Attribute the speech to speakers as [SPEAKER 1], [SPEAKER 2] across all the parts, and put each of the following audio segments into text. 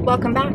[SPEAKER 1] Welcome back.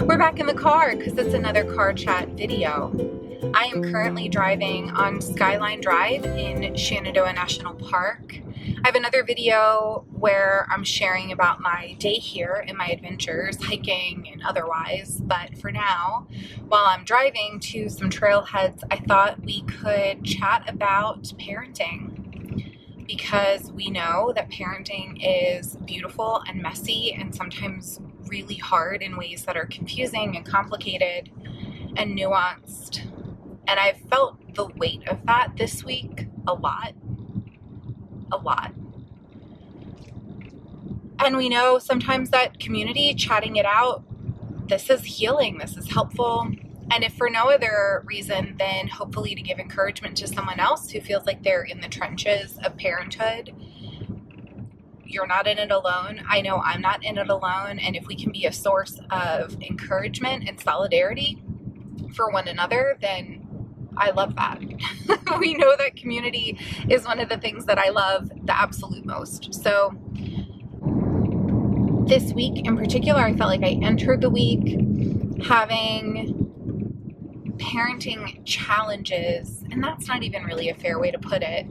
[SPEAKER 1] We're back in the car because it's another car chat video. I am currently driving on Skyline Drive in Shenandoah National Park. I have another video where I'm sharing about my day here and my adventures, hiking and otherwise. But for now, while I'm driving to some trailheads, I thought we could chat about parenting. Because we know that parenting is beautiful and messy and sometimes really hard in ways that are confusing and complicated and nuanced. And I've felt the weight of that this week a lot. And we know sometimes that community, chatting it out, this is healing, this is helpful. And if for no other reason than hopefully to give encouragement to someone else who feels like they're in the trenches of parenthood, you're not in it alone. I know I'm not in it alone. And if we can be a source of encouragement and solidarity for one another, then I love that. We know that community is one of the things that I love the absolute most. So this week in particular, I felt like I entered the week having parenting challenges, and that's not even really a fair way to put it.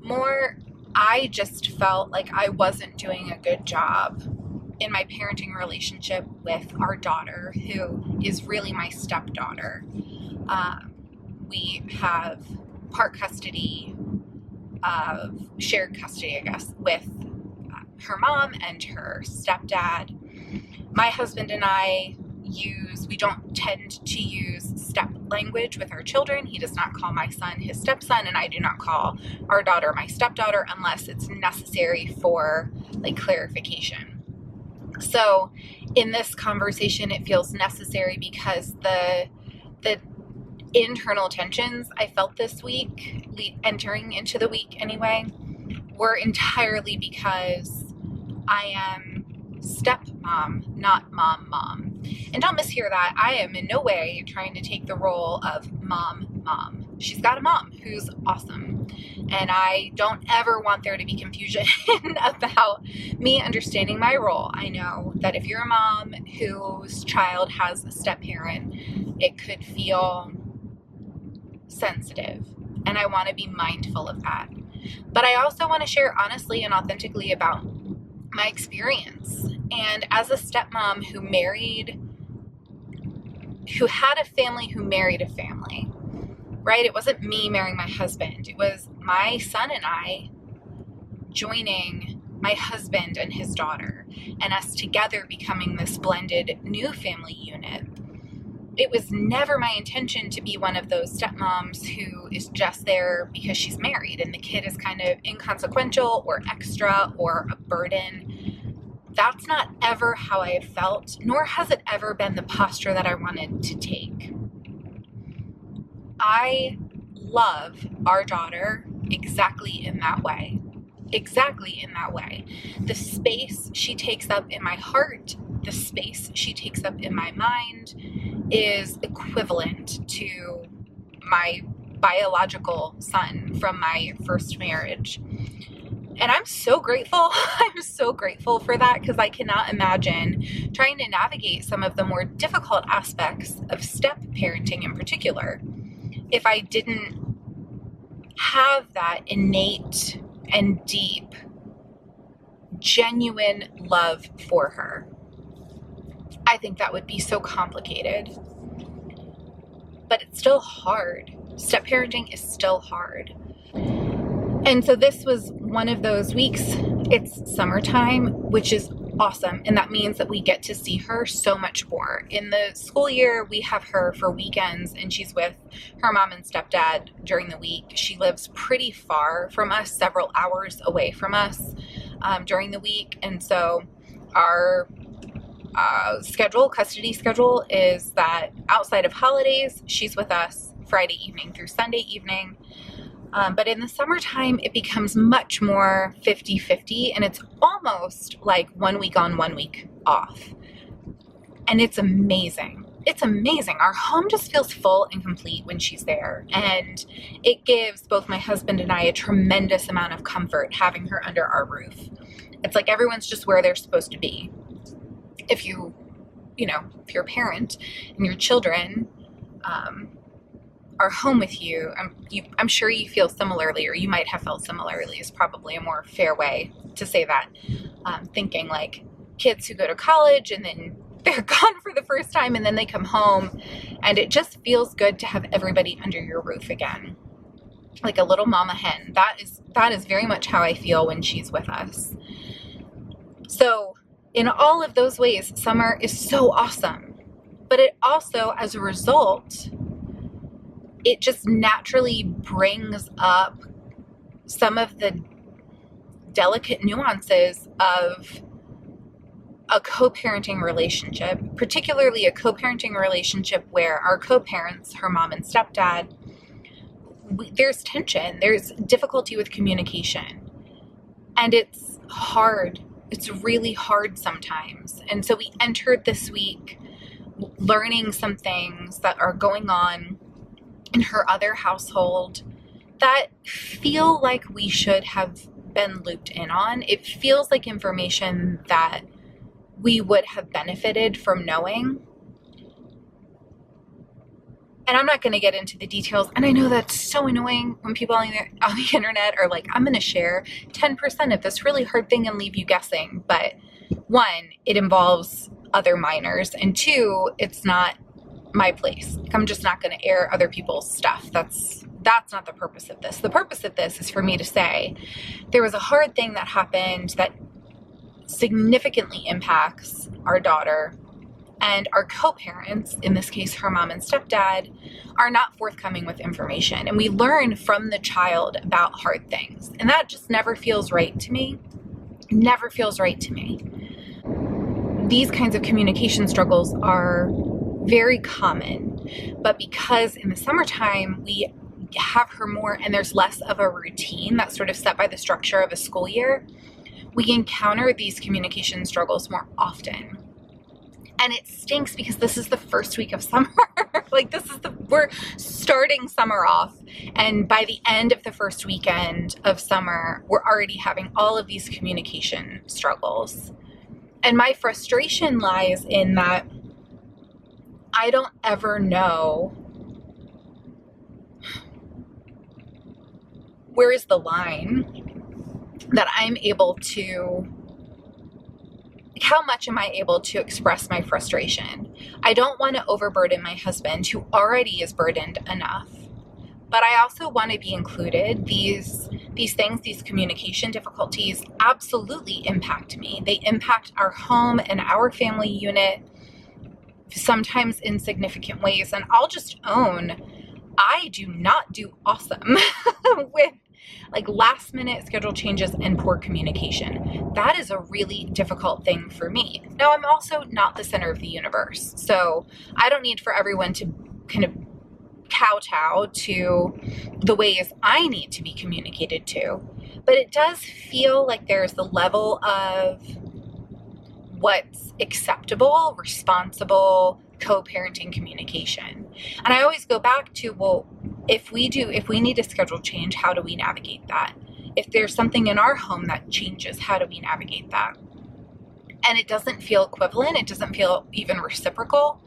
[SPEAKER 1] More, I just felt like I wasn't doing a good job in my parenting relationship with our daughter, who is really my stepdaughter. We have part custody, shared custody, I guess, with her mom and her stepdad. My husband and I we don't tend to use step language with our children. He does not call my son his stepson, and I do not call our daughter my stepdaughter unless it's necessary for clarification. So in this conversation, it feels necessary because the internal tensions I felt this week, entering into the week anyway, were entirely because I am stepmom, not mom. And don't mishear that. I am in no way trying to take the role of mom. She's got a mom who's awesome. And I don't ever want there to be confusion about me understanding my role. I know that if you're a mom whose child has a step-parent, it could feel sensitive. And I want to be mindful of that. But I also want to share honestly and authentically about my experience. And as a stepmom who had a family who married a family, right? It wasn't me marrying my husband. It was my son and I joining my husband and his daughter, and us together becoming this blended new family unit. It was never my intention to be one of those stepmoms who is just there because she's married and the kid is kind of inconsequential or extra or a burden. That's not ever how I have felt, nor has it ever been the posture that I wanted to take. I love our daughter exactly in that way. The space she takes up in my heart, the space she takes up in my mind is equivalent to my biological son from my first marriage. And I'm so grateful. I'm so grateful for that, because I cannot imagine trying to navigate some of the more difficult aspects of step parenting in particular if I didn't have that innate and deep, genuine love for her. I think that would be so complicated. But it's still hard. Step parenting is still hard. And so this was one of those weeks. It's summertime, which is awesome. And that means that we get to see her so much more. In the school year, we have her for weekends, and she's with her mom and stepdad during the week. She lives pretty far from us, several hours away from us during the week. And so our custody schedule is that outside of holidays, she's with us Friday evening through Sunday evening. But in the summertime, it becomes much more 50-50, and it's almost like 1 week on, 1 week off. And it's amazing. It's amazing. Our home just feels full and complete when she's there. And it gives both my husband and I a tremendous amount of comfort having her under our roof. It's like everyone's just where they're supposed to be. if you know, if you're a parent and your children are home with you, I'm sure you feel similarly, or you might have felt similarly is probably a more fair way to say that. Thinking like kids who go to college and then they're gone for the first time and then they come home, and it just feels good to have everybody under your roof again. Like a little mama hen. That is very much how I feel when she's with us. So in all of those ways, summer is so awesome. But it also, as a result, it just naturally brings up some of the delicate nuances of a co-parenting relationship, particularly a co-parenting relationship where our co-parents, her mom and stepdad, there's tension, there's difficulty with communication, and it's hard. It's really hard sometimes. And so we entered this week learning some things that are going on in her other household that feel like we should have been looped in on. It feels like information that we would have benefited from knowing. And I'm not going to get into the details. And I know that's so annoying when people on the internet are like, I'm going to share 10% of this really hard thing and leave you guessing. But one, it involves other minors. And two, it's not my place. Like, I'm just not going to air other people's stuff. That's not the purpose of this. The purpose of this is for me to say there was a hard thing that happened that significantly impacts our daughter, and our co-parents, in this case her mom and stepdad, are not forthcoming with information. And we learn from the child about hard things. And that just never feels right to me. Never feels right to me. These kinds of communication struggles are very common. But because in the summertime we have her more and there's less of a routine that's sort of set by the structure of a school year, we encounter these communication struggles more often. And it stinks because this is the first week of summer. Like we're starting summer off. And by the end of the first weekend of summer, we're already having all of these communication struggles. And my frustration lies in that I don't ever know where is the line that I'm able to, how much am I able to express my frustration? I don't want to overburden my husband, who already is burdened enough, but I also want to be included. These things, these communication difficulties absolutely impact me. They impact our home and our family unit, sometimes in significant ways. And I'll just own, I do not do awesome with like last minute schedule changes and poor communication. That is a really difficult thing for me. Now, I'm also not the center of the universe, so I don't need for everyone to kind of kowtow to the ways I need to be communicated to. But it does feel like there's the level of what's acceptable, responsible co-parenting communication. And I always go back to, well, if we need a schedule change, how do we navigate that? If there's something in our home that changes, how do we navigate that? And it doesn't feel equivalent. It doesn't feel even reciprocal.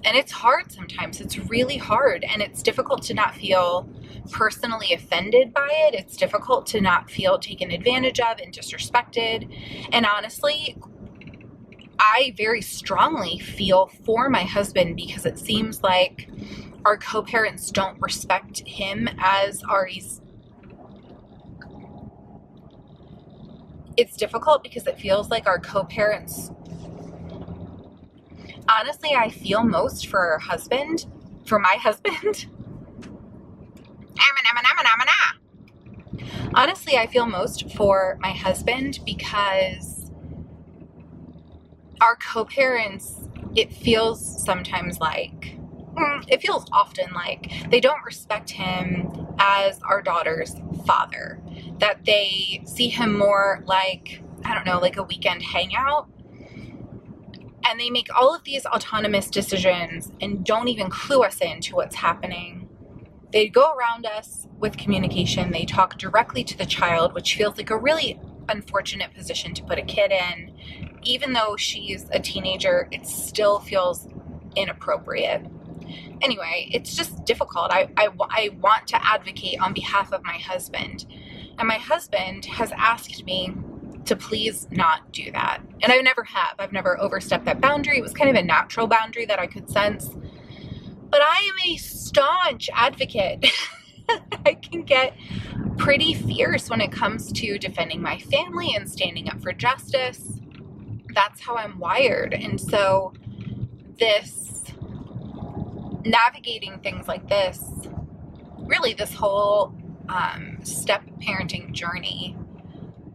[SPEAKER 1] And it's hard sometimes. It's really hard. And it's difficult to not feel personally offended by it. It's difficult to not feel taken advantage of and disrespected. And honestly, I very strongly feel for my husband, because it seems like our co-parents don't respect him as Ari's. It's difficult because it feels like our co-parents, honestly, I feel most for my husband. Honestly, I feel most for my husband because our co-parents, it feels often like they don't respect him as our daughter's father, that they see him more like, I don't know, like a weekend hangout. And they make all of these autonomous decisions and don't even clue us into what's happening. They go around us with communication. They talk directly to the child, which feels like a really unfortunate position to put a kid in. even though she's a teenager, it still feels inappropriate. Anyway, it's just difficult. I want to advocate on behalf of my husband. And my husband has asked me to please not do that. And I never have. I've never overstepped that boundary. It was kind of a natural boundary that I could sense. But I am a staunch advocate. I can get pretty fierce when it comes to defending my family and standing up for justice. That's how I'm wired. And so navigating things like this, really this whole step parenting journey,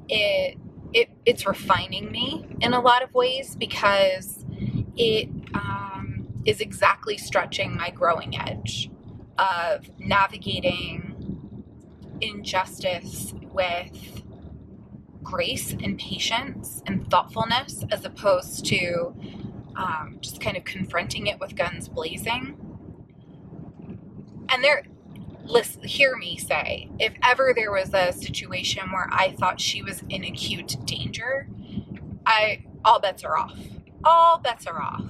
[SPEAKER 1] it's refining me in a lot of ways, because it is exactly stretching my growing edge of navigating injustice with grace and patience and thoughtfulness, as opposed to just kind of confronting it with guns blazing. And hear me say, if ever there was a situation where I thought she was in acute danger, all bets are off. All bets are off.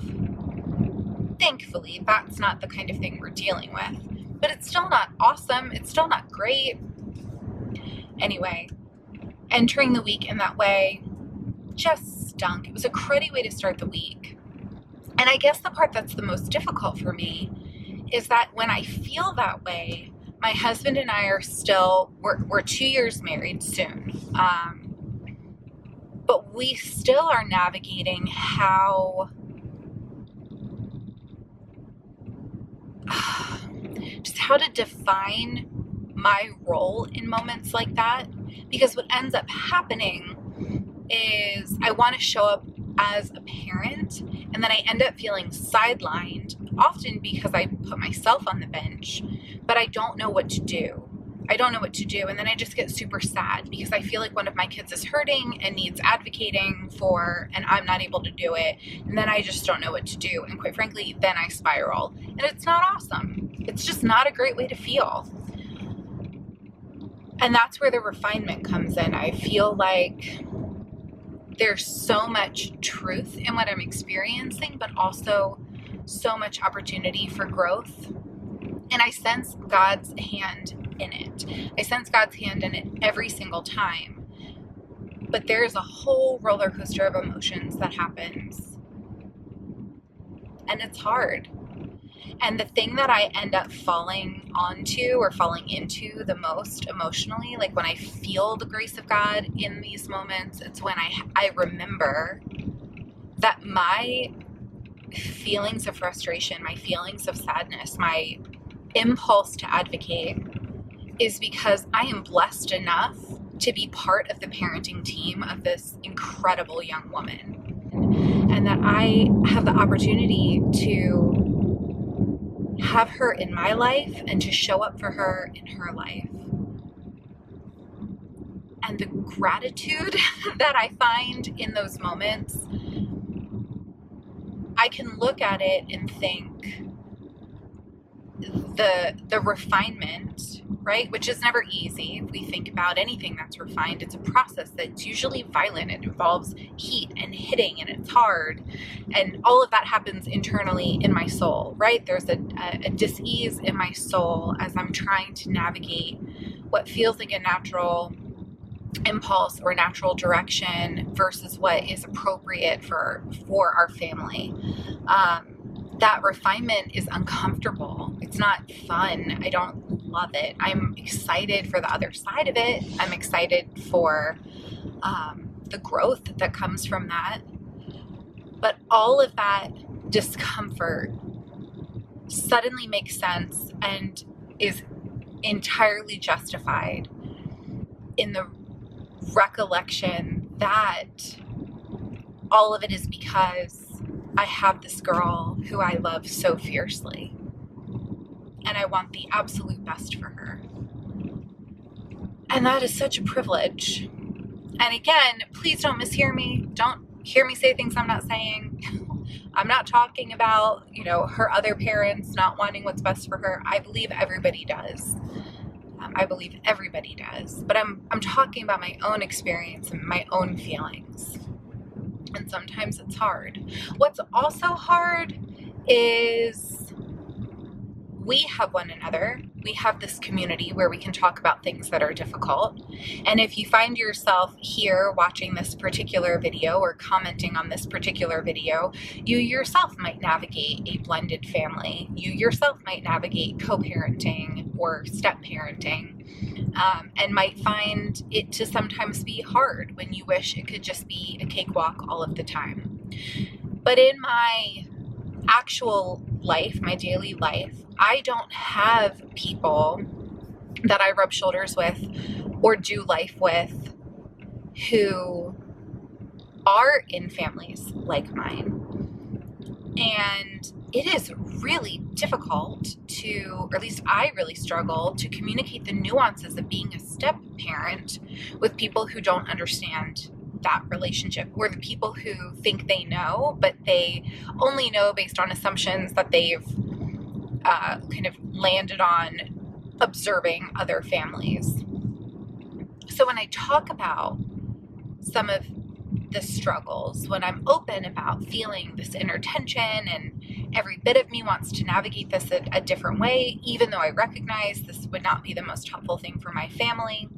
[SPEAKER 1] Thankfully, that's not the kind of thing we're dealing with. But it's still not awesome. It's still not great. Anyway, entering the week in that way just stunk. It was a cruddy way to start the week. And I guess the part that's the most difficult for me is that when I feel that way, my husband and I are still, we're 2 years married soon. But we still are navigating how to define my role in moments like that. Because what ends up happening is I want to show up as a parent, and then I end up feeling sidelined, often because I put myself on the bench, but I don't know what to do. And then I just get super sad because I feel like one of my kids is hurting and needs advocating for, and I'm not able to do it. And then I just don't know what to do. And quite frankly, then I spiral. And it's not awesome. It's just not a great way to feel. And that's where the refinement comes in. I feel like there's so much truth in what I'm experiencing, but also so much opportunity for growth. And I sense God's hand in it. I sense God's hand in it every single time. But there's a whole roller coaster of emotions that happens. And it's hard. And the thing that I end up falling onto or falling into the most emotionally, like when I feel the grace of God in these moments, it's when I remember that my feelings of frustration, my feelings of sadness, my impulse to advocate is because I am blessed enough to be part of the parenting team of this incredible young woman, and that I have the opportunity to have her in my life and to show up for her in her life. And the gratitude that I find in those moments, I can look at it and think the refinement, right, which is never easy. If we think about anything that's refined, it's a process that's usually violent. It involves heat and hitting, and it's hard. And all of that happens internally in my soul, right? There's a dis-ease in my soul as I'm trying to navigate what feels like a natural impulse or natural direction versus what is appropriate for our family. That refinement is uncomfortable. It's not fun. I don't love it. I'm excited for the other side of it. I'm excited for the growth that comes from that. But all of that discomfort suddenly makes sense and is entirely justified in the recollection that all of it is because I have this girl who I love so fiercely, and I want the absolute best for her. And that is such a privilege. And again, please don't mishear me. Don't hear me say things I'm not saying. I'm not talking about, her other parents not wanting what's best for her. I believe everybody does. But I'm talking about my own experience and my own feelings. And sometimes it's hard. What's also hard is we have one another. We have this community where we can talk about things that are difficult. And if you find yourself here watching this particular video or commenting on this particular video, you yourself might navigate a blended family. You yourself might navigate co-parenting or step-parenting, and might find it to sometimes be hard when you wish it could just be a cakewalk all of the time. But in my actual life, my daily life, I don't have people that I rub shoulders with or do life with who are in families like mine. And it is really difficult to, or at least I really struggle to communicate the nuances of being a step parent with people who don't understand that relationship, or the people who think they know, but they only know based on assumptions that they've kind of landed on observing other families. So when I talk about some of the struggles, when I'm open about feeling this inner tension and every bit of me wants to navigate this a different way, even though I recognize this would not be the most helpful thing for my family,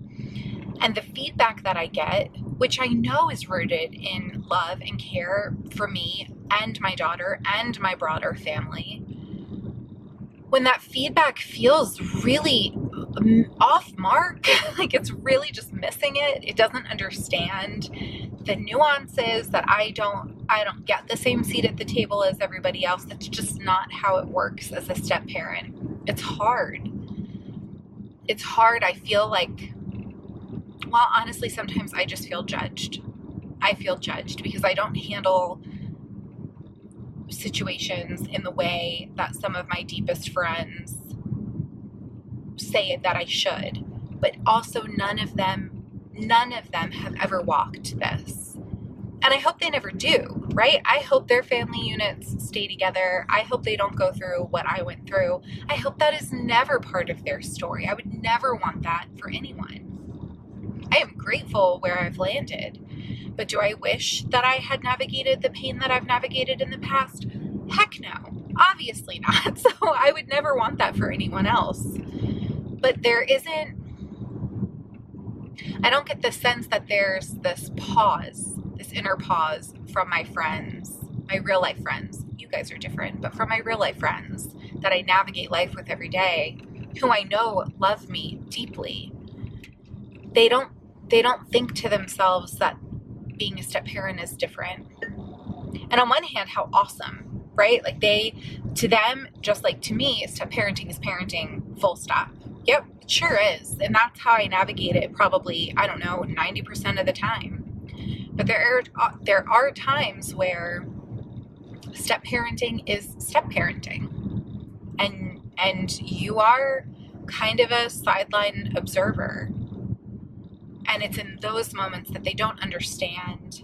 [SPEAKER 1] and the feedback that I get, which I know is rooted in love and care for me and my daughter and my broader family, when that feedback feels really off mark, like it's really just missing it, it doesn't understand the nuances, that I don't get the same seat at the table as everybody else. That's just not how it works as a step parent. It's hard. It's hard. I feel like, well, honestly, sometimes I just feel judged. I feel judged because I don't handle situations in the way that some of my deepest friends say that I should, but also none of them have ever walked this. And I hope they never do, right? I hope their family units stay together. I hope they don't go through what I went through. I hope that is never part of their story. I would never want that for anyone. I am grateful where I've landed. But do I wish that I had navigated the pain that I've navigated in the past? Heck no. Obviously not. So I would never want that for anyone else. But I don't get the sense that there's this inner pause from my friends, my real life friends. You guys are different, but from my real life friends that I navigate life with every day, who I know love me deeply. They don't think to themselves that being a step parent is different. And on one hand, how awesome, right? Like to them, just like to me, step parenting is parenting, full stop. Yep, it sure is. And that's how I navigate it probably, 90% of the time. But there are times where step parenting is step parenting. And you are kind of a sideline observer. And it's in those moments that they don't understand.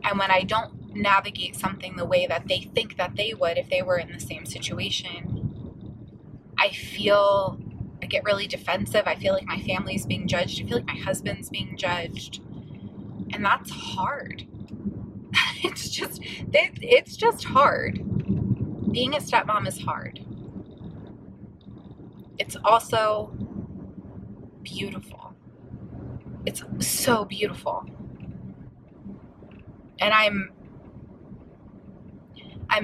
[SPEAKER 1] And when I don't navigate something the way that they think that they would if they were in the same situation, I get really defensive. I feel like my family's being judged. I feel like my husband's being judged. And that's hard. It's just hard. Being a stepmom is hard. It's also beautiful. It's so beautiful. And I'm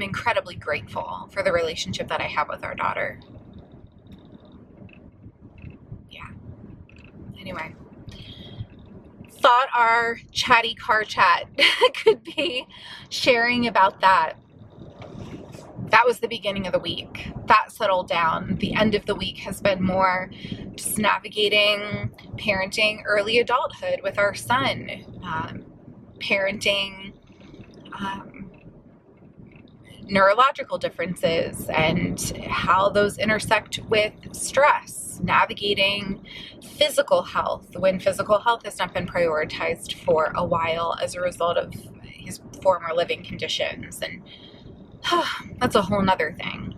[SPEAKER 1] incredibly grateful for the relationship that I have with our daughter. Yeah. Anyway, thought our chatty car chat could be sharing about that. That was the beginning of the week. That settled down. The end of the week has been more just navigating parenting early adulthood with our son, parenting neurological differences and how those intersect with stress, navigating physical health when physical health has not been prioritized for a while as a result of his former living conditions. And that's a whole nother thing.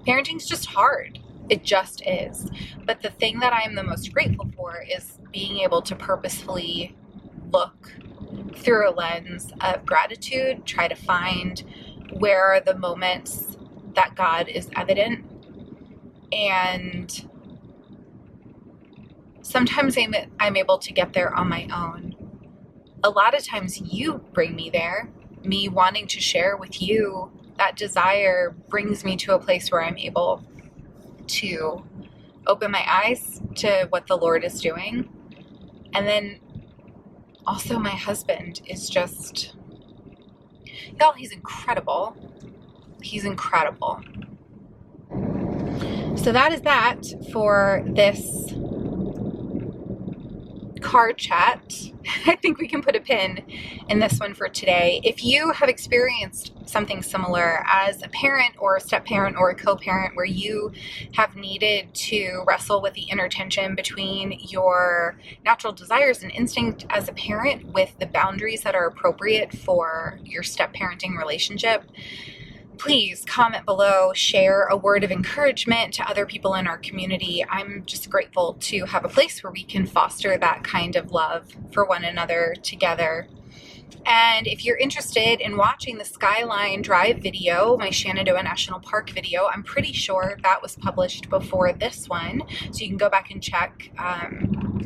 [SPEAKER 1] Parenting's just hard. It just is. But the thing that I am the most grateful for is being able to purposefully look through a lens of gratitude, try to find where are the moments that God is evident. And sometimes I'm able to get there on my own. A lot of times you bring me there. Me wanting to share with you that desire brings me to a place where I'm able to open my eyes to what the Lord is doing. And then also my husband is just, y'all, he's incredible. He's incredible. So that is that for this card chat. I think we can put a pin in this one for today. If you have experienced something similar as a parent or a step-parent or a co-parent where you have needed to wrestle with the inner tension between your natural desires and instinct as a parent with the boundaries that are appropriate for your step-parenting relationship, please comment below, share a word of encouragement to other people in our community. I'm just grateful to have a place where we can foster that kind of love for one another together. And if you're interested in watching the Skyline Drive video, my Shenandoah National Park video, I'm pretty sure that was published before this one. So you can go back and check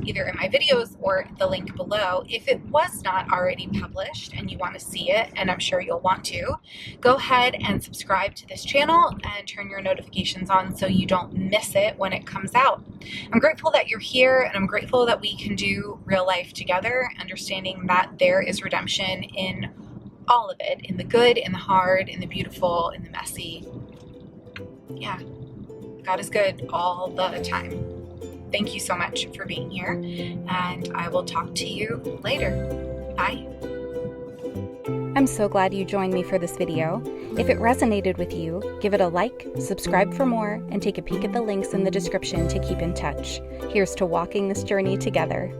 [SPEAKER 1] either in my videos or the link below. If it was not already published and you want to see it, and I'm sure you'll want to, go ahead and subscribe to this channel and turn your notifications on so you don't miss it when it comes out. I'm grateful that you're here, and I'm grateful that we can do real life together, understanding that there is redemption in all of it, in the good, in the hard, in the beautiful, in the messy. Yeah, God is good all the time. Thank you so much for being here, and I will talk to you later. Bye.
[SPEAKER 2] I'm so glad you joined me for this video. If it resonated with you, give it a like, subscribe for more, and take a peek at the links in the description to keep in touch. Here's to walking this journey together.